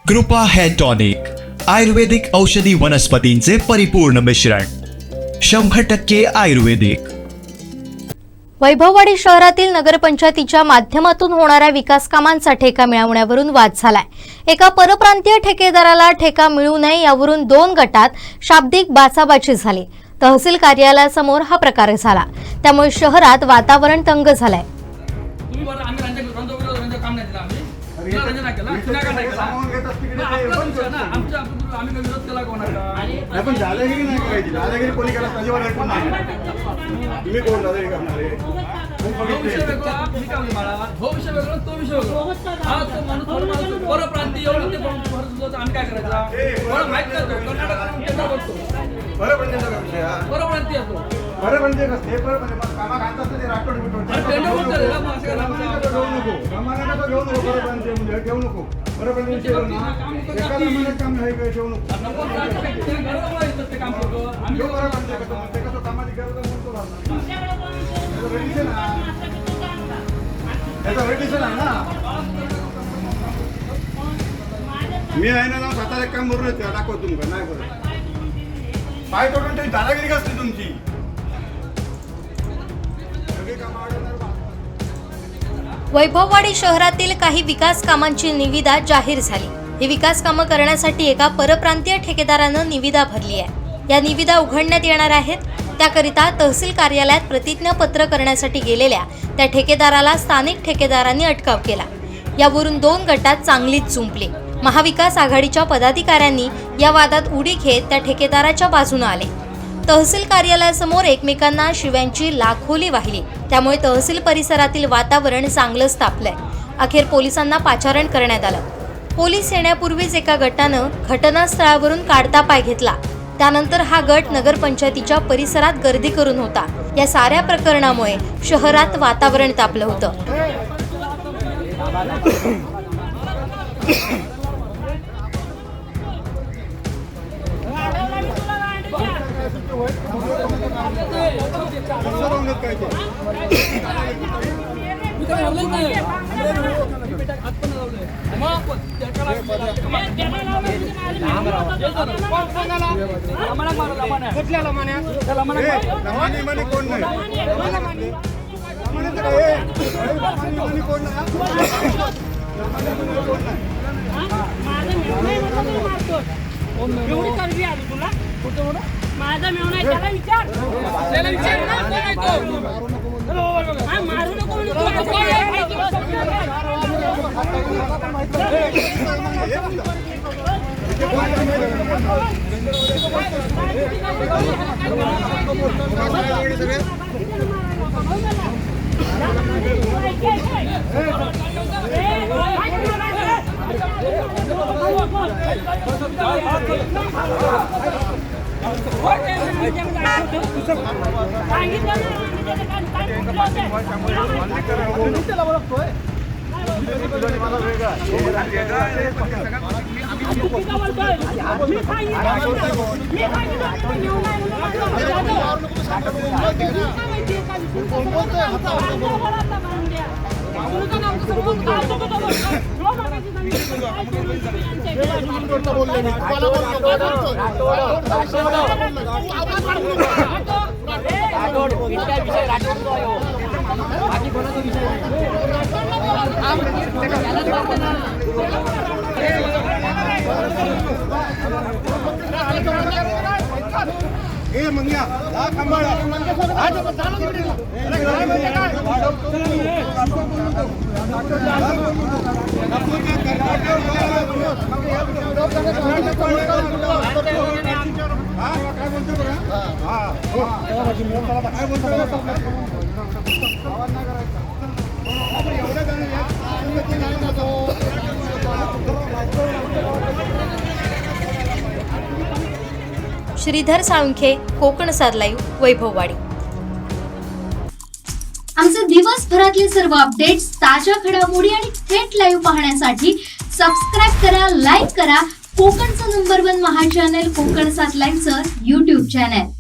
कृपा hair tonic, आयुर्वेदिक औषधी वनस्पतींचे परिपूर्ण मिश्रण, 100% आयुर्वेदिक. वैभववाडी शहरातील नगरपंचायतीच्या माध्यमातून होणाऱ्या विकास कामांचा ठेका मिळवण्यावरून वाद झालाय. एका परप्रांतीय ठेकेदाराला ठेका मिळू नये यावरून 2 गटात शाब्दिक बाचाबाची झाली. तहसील कार्यालयासमोर हा प्रकार झाला, त्यामुळे शहरात वातावरण तंग झालंय. मी आहे ना सातारा एक काम बरोबर दाखव तुमका नाही बरं पाय तोडून तरी दादागिरी असते तुमची. वैभववाडी शहरातील काही विकास कामांची निविदा जाहीर झाली. ही विकास कामं करण्यासाठी एका परप्रांतीय ठेकेदारानं निविदा भरली आहे. या निविदा उघडण्यात येणार आहेत. त्याकरिता तहसील कार्यालयात प्रतिज्ञापत्र करण्यासाठी गेलेल्या त्या ठेकेदाराला स्थानिक ठेकेदारांनी अटकाव केला. यावरून 2 गटात चांगलीच जुंपली. महाविकास आघाडीच्या पदाधिकाऱ्यांनी या वादात उडी घेत त्या ठेकेदाराच्या बाजूने आले. तहसील कार्यालयासमोर एकमेकांना शिव्यांची लाखोली वाहिली. त्यामुळे तहसील परिसरातील वातावरण चांगलंच तापलंय. अखेर पोलिसांना पाचारण करण्यात आलं. पोलीस येण्यापूर्वीच एका गटानं घटनास्थळावरून काढता पाय घेतला. त्यानंतर हा गट नगरपंचायतीच्या परिसरात गर्दी करून होता. या साऱ्या प्रकरणामुळे शहरात वातावरण तापलं होतं. माझा मेवणा आहे त्याला विचार मारू नको श्रीधर साळुंखे, कोकणसाद लाईव्ह, वैभववाडी. आमचे दिवसभरातले सर्व अपडेट्स, ताज्या घडामोडी आणि थेट लाईव्ह पाहण्यासाठी सबस्क्राईब करा, लाईक करा कोकणचं नंबर 1 महा चॅनल कोकणसाद लाईव्हचं YouTube चॅनल.